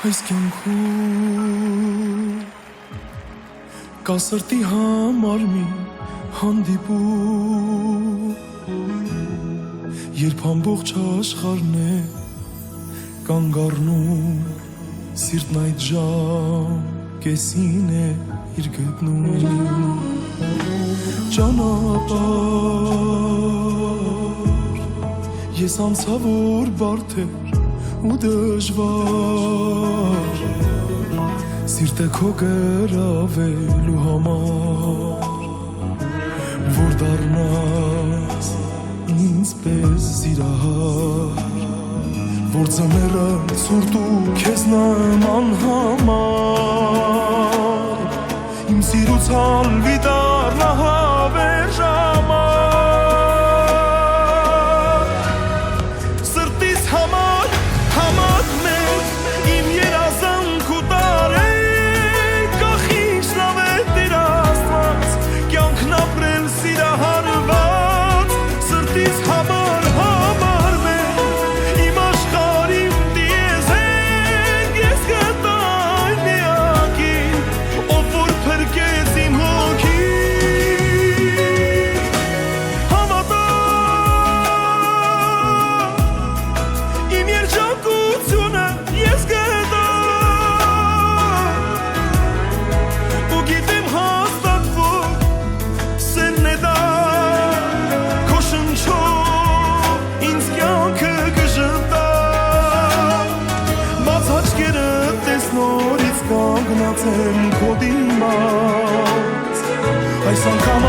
Այս կյանքում կա սրտի համար մի հանդիպում, երբ ամբողջ աշխարհն է կանգ առնում, սիրտն այդ ժամկեսին է իր գտնում ճանապարհ, ես անցա որ բարդ էր ու դժվար, սիրտը քո գրավելու համար, որ դառնաս ինձ պես սիրահար, որ ձմեռը ցուրտ ու քեզ նման համար, իմ սիրուց հալվի դառնա հավերժ համար, սրտիս համար համատներ իմ երազանք ու տարեք, ախիշ լավ է Տեր Աստված, կյանքն ապրել սիրահարված, սրտիս համար համարներ իմ աշխարհիմ դիեզենք, ես գտա այն միակին, ով որ փրկեց իմ հոգին, հավատա իմ երջանկությունը ես գտա ու գիտեմ հաստատ որ սերն է դա քո շնչով ինձ կյանքը կժտա, բաց աչքերը տես նորից կանգնած եմ քո դիմաց, այս անգամ